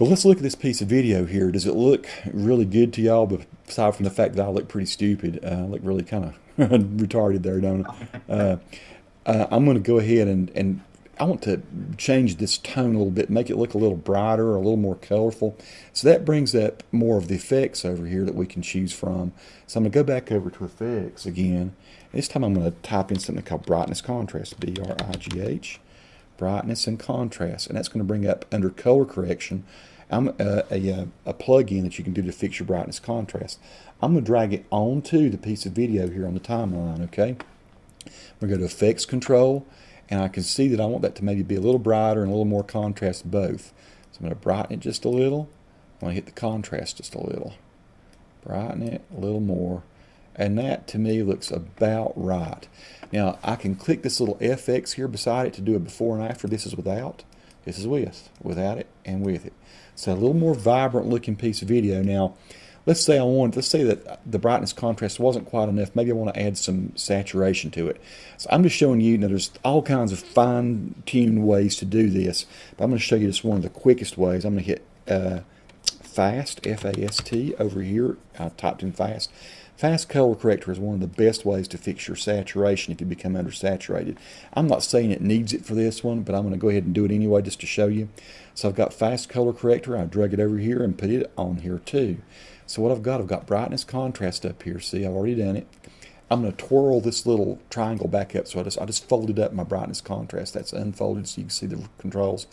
But let's look at this piece of video here. Does it look really good to y'all? But aside from the fact that I look pretty stupid, I look really kind of retarded there, don't I? I'm going to go ahead and I want to change this tone a little bit, make it look a little brighter, a little more colorful. So that brings up more of the effects over here that we can choose from. So I'm going to go back over to effects again. This time I'm going to type in something called brightness contrast, B-R-I-G-H, brightness and contrast. And that's going to bring up under color correction a plug-in that you can do to fix your brightness contrast. I'm going to drag it onto the piece of video here on the timeline, okay? We're going to go to effects control, and I can see that I want that to maybe be a little brighter and a little more contrast both. So I'm going to brighten it just a little. I'm going to hit the contrast just a little. Brighten it a little more. And that to me looks about right. Now I can click this little FX here beside it to do a before and after. This is without. This is with. Without it and with it. So a little more vibrant looking piece of video. Now let's say that the brightness contrast wasn't quite enough. Maybe I want to add some saturation to it. So I'm just showing you, there's all kinds of fine-tuned ways to do this. But I'm going to show you just one of the quickest ways. I'm going to hit fast, F-A-S-T, over here. I typed in fast. Fast color corrector is one of the best ways to fix your saturation if you become undersaturated. I'm not saying it needs it for this one, but I'm going to go ahead and do it anyway just to show you. So I've got fast color corrector. I drag it over here and put it on here too. So what I've got brightness contrast up here. See, I've already done it. I'm going to twirl this little triangle back up. So I just folded up my brightness contrast. That's unfolded so you can see the controls.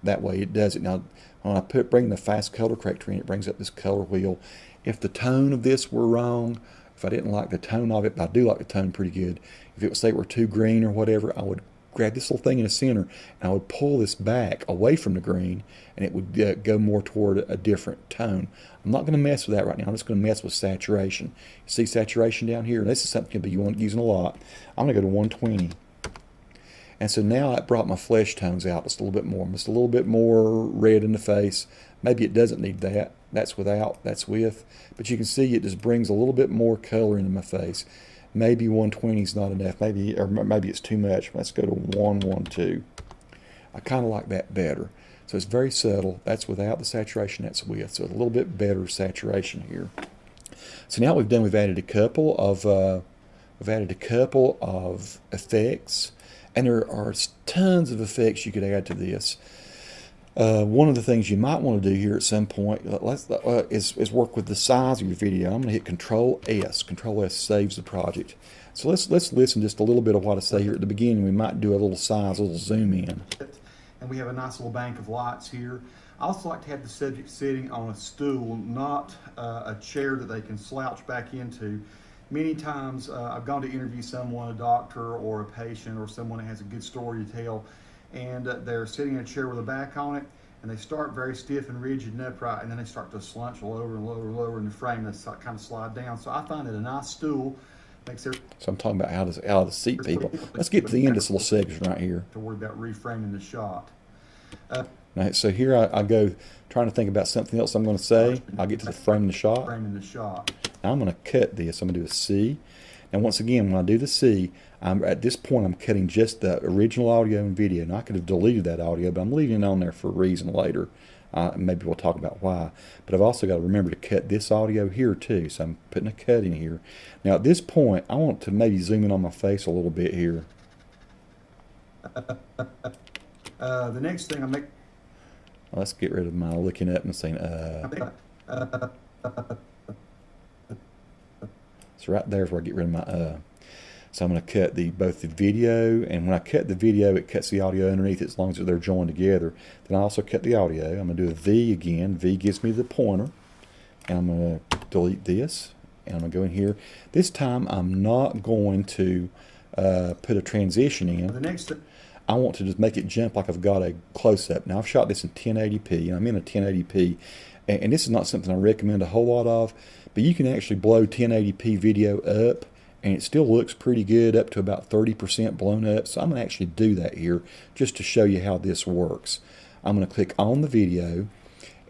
That way it does it. Now when I bring the fast color corrector in, it brings up this color wheel. If the tone of this were wrong, if I didn't like the tone of it, but I do like the tone pretty good. If it would say it were too green or whatever, I would grab this little thing in the center and I would pull this back away from the green and it would go more toward a different tone. I'm not going to mess with that right now. I'm just going to mess with saturation. You see saturation down here? This is something you'll be using a lot. I'm going to go to 120. And so now it brought my flesh tones out just a little bit more. Just a little bit more red in the face. Maybe it doesn't need that. That's without, that's with. But you can see it just brings a little bit more color into my face. Maybe 120 is not enough. Maybe it's too much. Let's go to 112. I kind of like that better. So it's very subtle. That's without the saturation. That's with. So a little bit better saturation here. So now what we've added a couple of effects, and there are tons of effects you could add to this. One of the things you might want to do here at some point is work with the size of your video. I'm going to hit Control S. Control S saves the project. So let's listen just a little bit of what I say here at the beginning. We might do a little size, a little zoom in. And we have a nice little bank of lights here. I also like to have the subject sitting on a stool, not a chair that they can slouch back into. Many times I've gone to interview someone, a doctor or a patient or someone that has a good story to tell, and they're sitting in a chair with a back on it, and they start very stiff and rigid and upright, and then they start to slunch lower and lower and lower in the frame, and they kind of slide down. So I find that a nice stool makes it. So I'm talking about how to seat people. Let's get to the end of this little section right here. To worry about reframing the shot. Right, so here I go trying to think about something else I'm going to say. I'll get to the framing the shot. Framing the shot. Now I'm going to cut this. I'm going to do a C. And once again, when I do the C, at this point I'm cutting just the original audio and video. Now I could have deleted that audio, but I'm leaving it on there for a reason later. Maybe we'll talk about why. But I've also got to remember to cut this audio here too. So I'm putting a cut in here. Now at this point, I want to maybe zoom in on my face a little bit here. The next thing I make. Let's get rid of my looking up and saying So right there is where I get rid of my So I'm going to cut both the video, and when I cut the video, it cuts the audio underneath it as long as they're joined together. Then I also cut the audio. I'm going to do a V again. V gives me the pointer. And I'm going to delete this. And I'm going to go in here. This time I'm not going to put a transition in. The next thing. I want to just make it jump like I've got a close-up. Now I've shot this in 1080p, and I'm in a 1080p, and this is not something I recommend a whole lot of, but you can actually blow 1080p video up, and it still looks pretty good up to about 30% blown up. So I'm going to actually do that here just to show you how this works. I'm going to click on the video,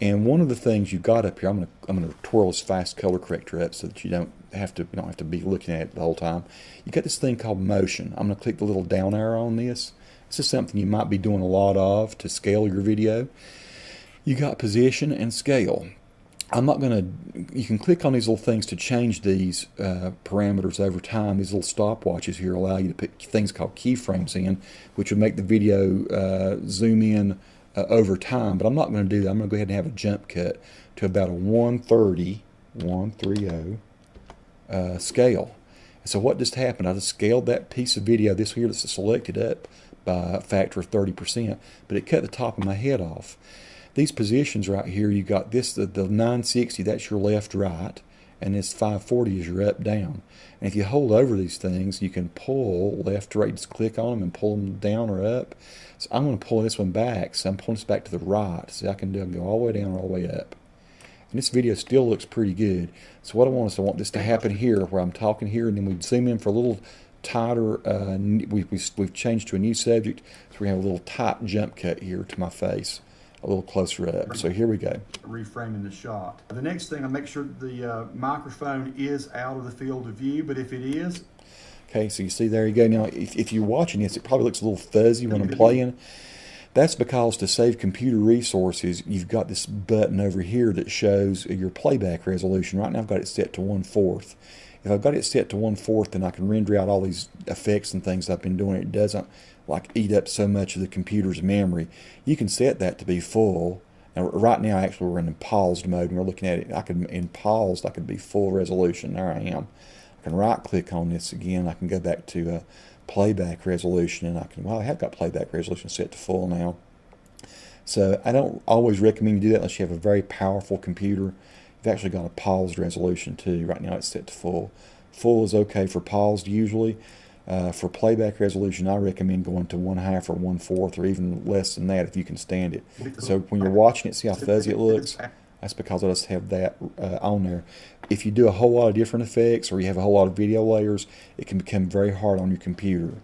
and one of the things you got up here, I'm going to twirl this fast color corrector up so that you don't have to be looking at it the whole time. You got this thing called motion. I'm going to click the little down arrow on this. This is something you might be doing a lot of to scale your video. You got position and scale. I'm not going to, you can click on these little things to change these parameters over time. These little stopwatches here allow you to put things called keyframes in, which would make the video zoom in over time. But I'm not going to do that. I'm going to go ahead and have a jump cut to about a 130 scale. So what just happened? I just scaled that piece of video, this here that's selected up by a factor of 30%, but it cut the top of my head off. These positions right here, you got this, the 960, that's your left, right, and this 540 is your up, down. And if you hold over these things, you can pull left to right, just click on them and pull them down or up. So I'm going to pull this one back, so I'm pulling this back to the right, so I can go all the way down or all the way up. And this video still looks pretty good. So what I want is I want this to happen here, where I'm talking here, and then we zoom in for a little tighter, we've changed to a new subject, so we have a little tight jump cut here to my face, a little closer up. So here we go. Reframing the shot. The next thing, I make sure the microphone is out of the field of view, but if it is... Okay, so you see there you go. Now, if you're watching this, it probably looks a little fuzzy when I'm playing. That's because to save computer resources, you've got this button over here that shows your playback resolution. Right now I've got it set to 1/4. If I've got it set to 1/4, then I can render out all these effects and things I've been doing. It doesn't like eat up so much of the computer's memory. You can set that to be full. Now, right now actually we're in paused mode and we're looking at it. In paused, I could be full resolution. There I am. I can right click on this again. I can go back to playback resolution, and I have got playback resolution set to full now. So I don't always recommend you do that unless you have a very powerful computer. You've actually got a paused resolution too. Right now it's set to full. Full is okay for paused usually. For playback resolution, I recommend going to 1/2 or 1/4 or even less than that if you can stand it. So when you're watching it, see how fuzzy it looks? That's because I just have that on there. If you do a whole lot of different effects or you have a whole lot of video layers, it can become very hard on your computer.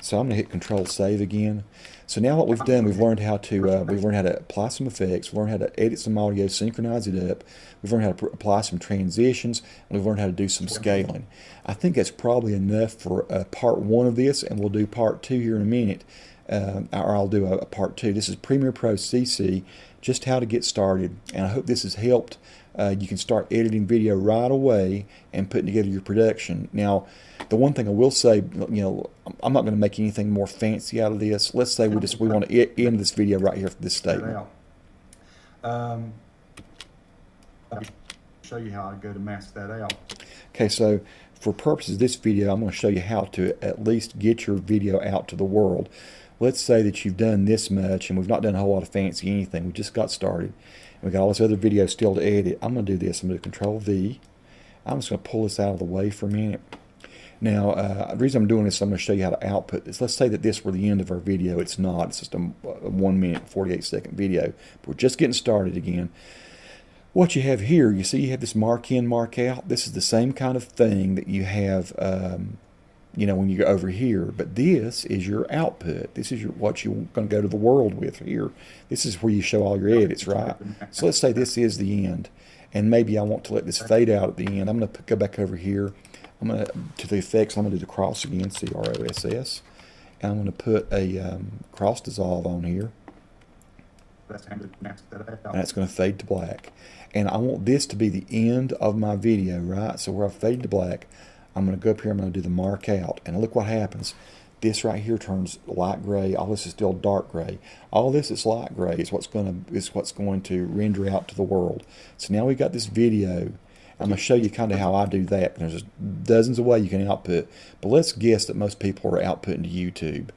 So I'm going to hit Control Save again. So now what we've done, we've learned how to apply some effects, we've learned how to edit some audio, synchronize it up, we've learned how to apply some transitions, and we've learned how to do some scaling. I think that's probably enough for part 1 of this, and we'll do part 2 here in a minute. Or I'll do a part 2. This is Premiere Pro CC, just how to get started, and I hope this has helped. You can start editing video right away and putting together your production. Now, the one thing I will say, I'm not going to make anything more fancy out of this. Let's say we want to end this video right here for this statement. I'll show you how I go to mask that out. Okay, so for purposes of this video, I'm going to show you how to at least get your video out to the world. Let's say that you've done this much, and we've not done a whole lot of fancy anything. We just got started. We've got all this other video still to edit. I'm going to do this. I'm going to Control V. I'm just going to pull this out of the way for a minute. Now, the reason I'm doing this, I'm going to show you how to output this. Let's say that this were the end of our video. It's not. It's just a 1 minute, 48-second video. But we're just getting started again. What you have here, you see you have this mark in, mark out. This is the same kind of thing that you have when you go over here, but this is your output. This is what you're going to go to the world with here. This is where you show all your edits, right? So let's say this is the end, and maybe I want to let this fade out at the end. I'm going to go back over here. I'm going to the effects. I'm going to do the cross again, CROSS, and I'm going to put a cross dissolve on here. And it's going to fade to black. And I want this to be the end of my video, right? So where I fade to black, I'm going to go up here, I'm going to do the mark out, and look what happens. This right here turns light gray. All this is still dark gray. All this is light gray is what's going to render out to the world. So now we got this video. I'm going to show you kind of how I do that. There's dozens of ways you can output, but let's guess that most people are outputting to YouTube.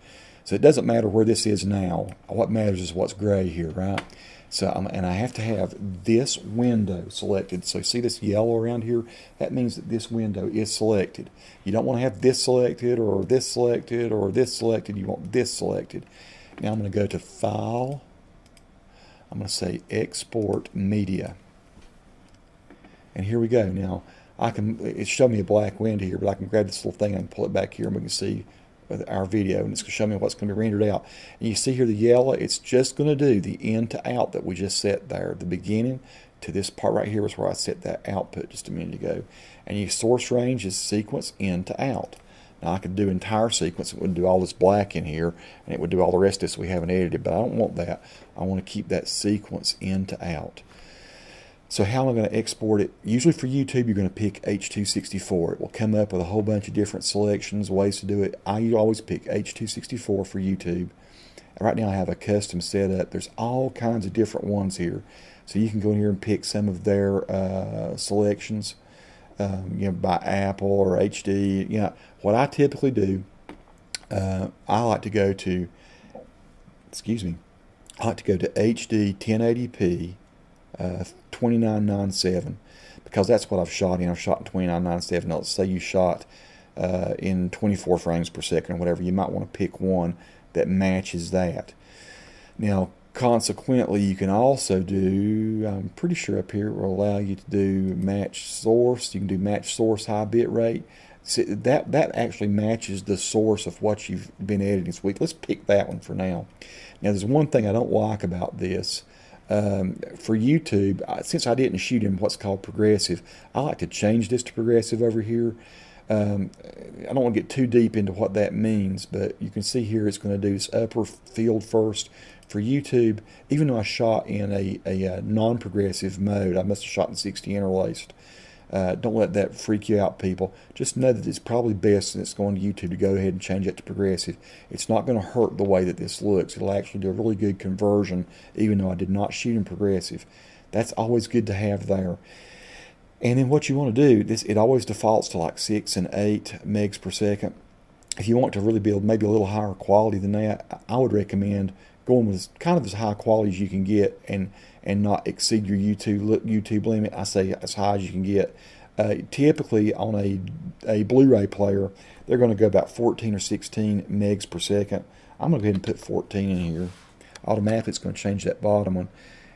So it doesn't matter where this is now. What matters is what's gray here, right? So, and I have to have this window selected. So see this yellow around here? That means that this window is selected. You don't want to have this selected or this selected or this selected. You want this selected. Now I'm going to go to File. I'm going to say Export Media. And here we go. Now, it's showing me a black window here, but I can grab this little thing and pull it back here and we can see our video, and it's going to show me what's going to be rendered out. And you see here the yellow, it's just going to do the in to out that we just set there. The beginning to this part right here is where I set that output just a minute ago. And your source range is sequence in to out. Now I could do entire sequence. It would do all this black in here, and it would do all the rest of this we haven't edited, but I don't want that. I want to keep that sequence in to out. So how am I going to export it? Usually for YouTube, you're going to pick H.264. It will come up with a whole bunch of different selections, ways to do it. I always pick H.264 for YouTube. Right now I have a custom setup. There's all kinds of different ones here. So you can go in here and pick some of their selections, by Apple or HD. What I typically do, I like to go to, I like to go to HD 1080p 2997, because that's what I've shot in. I've shot in 2997. Now let's say you shot in 24 frames per second or whatever. You might want to pick one that matches that. Now consequently, you can also do, I'm pretty sure up here it will allow you to do match source. You can do match source high bit rate. See, that actually matches the source of what you've been editing this week. Let's pick that one for now. Now there's one thing I don't like about this. For YouTube, since I didn't shoot in what's called progressive, I like to change this to progressive over here. I don't want to get too deep into what that means, but you can see here it's going to do this upper field first. For YouTube, even though I shot in a non-progressive mode, I must have shot in 60 interlaced. Don't let that freak you out, people. Just know that it's probably best, since it's going to YouTube, to go ahead and change it to progressive. It's not going to hurt the way that this looks. It'll actually do a really good conversion, even though I did not shoot in progressive. That's always good to have there. And then what you want to do, it always defaults to like 6 and 8 megs per second. If you want to really build maybe a little higher quality than that, I would recommend going with kind of as high quality as you can get, and not exceed your YouTube limit. I say as high as you can get. Typically on a Blu-ray player, they're going to go about 14 or 16 megs per second. I'm going to go ahead and put 14 in here. Automatically it's going to change that bottom one.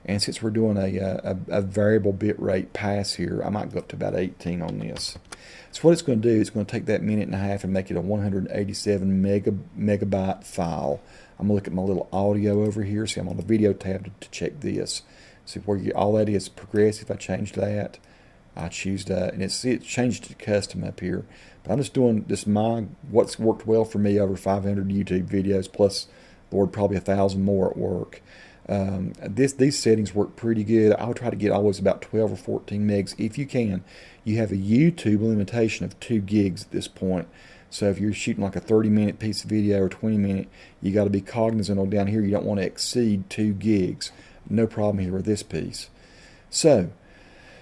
And since we're doing a variable bit rate pass here, I might go up to about 18 on this. So what it's going to do, it's going to take that minute and a half and make it a 187 megabyte file. I'm going to look at my little audio over here. See, I'm on the video tab to check this. See where all that is progressive. I changed that. I choose that, and it's changed to custom up here. But I'm just doing what's worked well for me over 500 YouTube videos, plus, Lord, probably 1,000 more at work. These settings work pretty good. I would try to get always about 12 or 14 megs if you can. You have a YouTube limitation of 2 gigs at this point. So if you're shooting like a 30-minute piece of video or 20-minute, you got to be cognizant on down here. You don't want to exceed 2 gigs. No problem here with this piece. So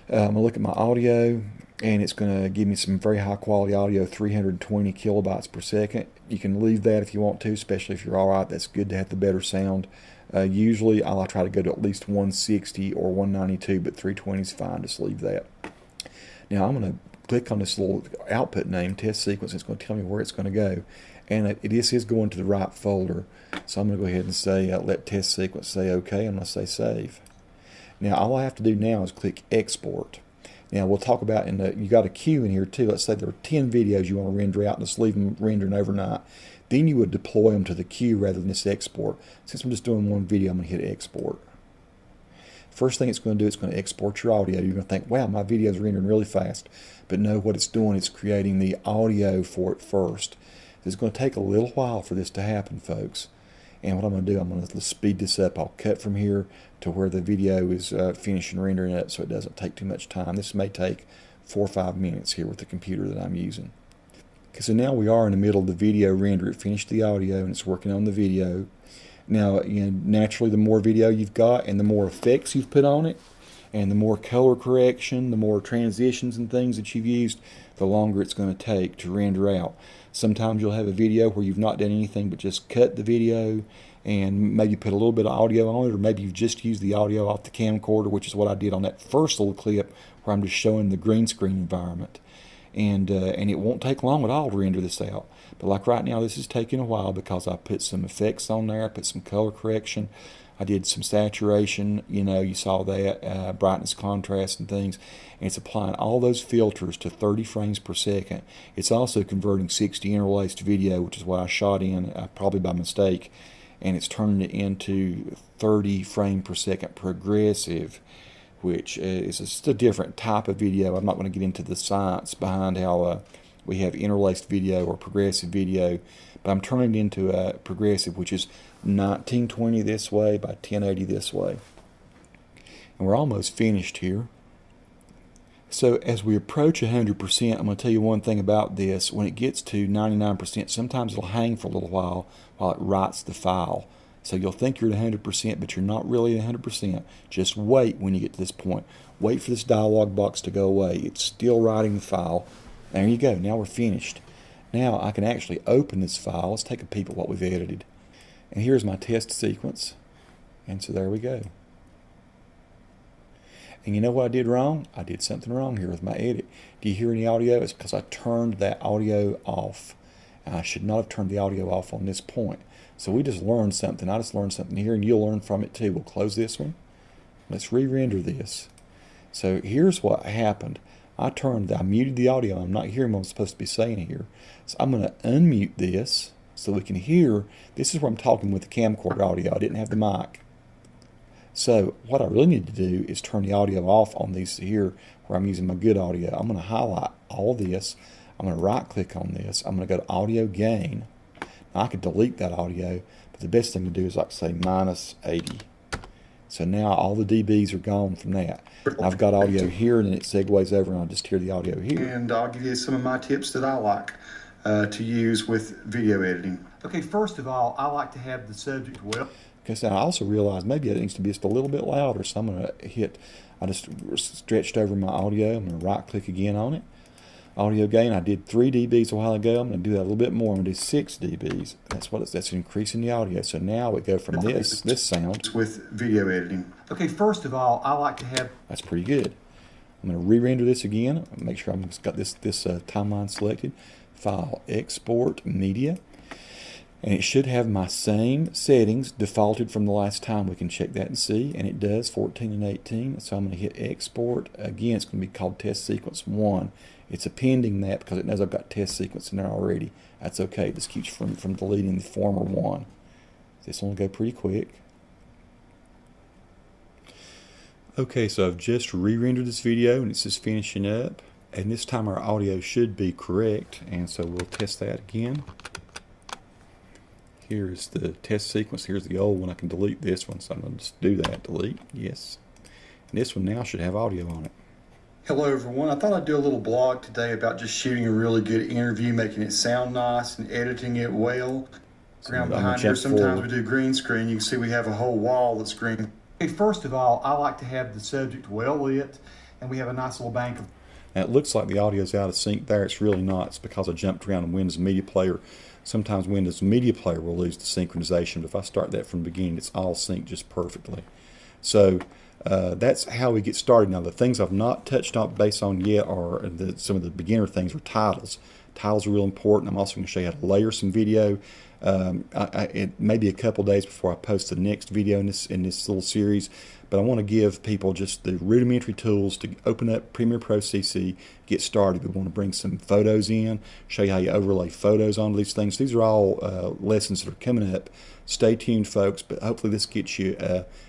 I'm going to look at my audio, and it's going to give me some very high quality audio, 320 kilobytes per second. You can leave that if you want to, especially if you're all right. That's good to have the better sound. Usually I'll try to go to at least 160 or 192, but 320 is fine. Just leave that. Now I'm going to click on this little output name, test sequence. It's going to tell me where it's going to go, and it is going to the right folder. So I'm going to go ahead and say let test sequence say OK. I'm going to say save. Now all I have to do now is click export. Now we'll talk about you got a queue in here too. Let's say there are 10 videos you want to render out and just leave them rendering overnight. Then you would deploy them to the queue rather than this export. Since I'm just doing one video, I'm going to hit export. First thing it's going to do, it's going to export your audio. You're going to think, wow, my video is rendering really fast. But no, what it's doing, it's creating the audio for it first. It's going to take a little while for this to happen, folks. And what I'm going to do, I'm going to speed this up. I'll cut from here to where the video is finishing rendering up so it doesn't take too much time. This may take 4 or 5 minutes here with the computer that I'm using. Okay, so now we are in the middle of the video render. It finished the audio and it's working on the video. Now, naturally, the more video you've got and the more effects you've put on it, and the more color correction, the more transitions and things that you've used, the longer it's going to take to render out. Sometimes you'll have a video where you've not done anything but just cut the video and maybe put a little bit of audio on it, or maybe you've just used the audio off the camcorder, which is what I did on that first little clip where I'm just showing the green screen environment. And it won't take long at all to render this out. But like right now, this is taking a while because I put some effects on there. I put some color correction. I did some saturation. You saw that, brightness, contrast, and things. And it's applying all those filters to 30 frames per second. It's also converting 60 interlaced video, which is what I shot in, probably by mistake. And it's turning it into 30 frame per second progressive, which is just a different type of video. I'm not going to get into the science behind how we have interlaced video or progressive video, but I'm turning it into a progressive, which is 1920 this way by 1080 this way. And we're almost finished here. So as we approach 100%, I'm going to tell you one thing about this. When it gets to 99%, sometimes it'll hang for a little while it writes the file. So you'll think you're at 100%, but you're not really at 100%. Just wait when you get to this point. Wait for this dialog box to go away. It's still writing the file. There you go. Now we're finished. Now I can actually open this file. Let's take a peep at what we've edited. And here's my test sequence. And so there we go. And you know what I did wrong? I did something wrong here with my edit. Do you hear any audio? It's because I turned that audio off. And I should not have turned the audio off on this point. So we just learned something. I just learned something here, and you'll learn from it too. We'll close this one. Let's re-render this. So here's what happened. I muted the audio. I'm not hearing what I'm supposed to be saying here. So I'm going to unmute this so we can hear. This is where I'm talking with the camcorder audio. I didn't have the mic. So what I really need to do is turn the audio off on these here where I'm using my good audio. I'm going to highlight all this. I'm going to right click on this. I'm going to go to audio gain. Now I could delete that audio, but the best thing to do is like say -80. So now all the dBs are gone from that. I've got audio here and then it segues over and I'll just hear the audio here. And I'll give you some of my tips that I like to use with video editing. Okay, first of all, I like to have the subject well. Okay, so I also realized maybe it needs to be just a little bit louder, so I'm going to hit, I just stretched over my audio. I'm going to right click again on it. Audio gain, I did 3 dBs a while ago. I'm going to do that a little bit more. I'm going to do 6 dBs. That's increasing the audio. So now we go from this sound with video editing. Okay, first of all, I like to have. That's pretty good. I'm going to re-render this again. Make sure I've got this timeline selected. File, export media. And it should have my same settings defaulted from the last time. We can check that and see, and it does, 14 and 18. So I'm going to hit export. Again, it's going to be called test sequence 1. It's appending that because it knows I've got test sequence in there already. That's okay. This keeps from deleting the former one. This one will go pretty quick. Okay, so I've just re-rendered this video and it's just finishing up. And this time our audio should be correct, and so we'll test that again. Here's the test sequence. Here's the old one. I can delete this one, so I'm going to just do that. Delete. Yes. And this one now should have audio on it. Hello everyone. I thought I'd do a little blog today about just shooting a really good interview, making it sound nice and editing it well. Around behind here, sometimes we do green screen. You can see we have a whole wall that's green. Okay, first of all, I like to have the subject well lit, and we have a nice little bank of. Now it looks like the audio's out of sync there. It's really not. It's because I jumped around in Windows Media Player. Sometimes Windows Media Player will lose the synchronization, but if I start that from the beginning, it's all synced just perfectly. So that's how we get started. Now the things I've not touched on based on yet are some of the beginner things are titles. Titles are real important. I'm also going to show you how to layer some video. It may be a couple days before I post the next video in this little series, but I want to give people just the rudimentary tools to open up Premiere Pro CC, get started. We want to bring some photos in, show you how you overlay photos onto these things. These are all lessons that are coming up. Stay tuned, folks, but hopefully this gets you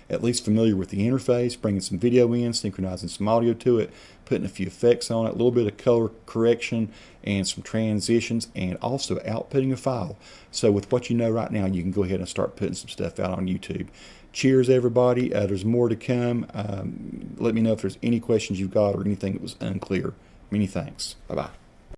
at least familiar with the interface, bringing some video in, synchronizing some audio to it, putting a few effects on it, a little bit of color correction and some transitions, and also outputting a file. So with what you know right now, you can go ahead and start putting some stuff out on YouTube. Cheers, everybody. There's more to come. Let me know if there's any questions you've got or anything that was unclear. Many thanks. Bye-bye.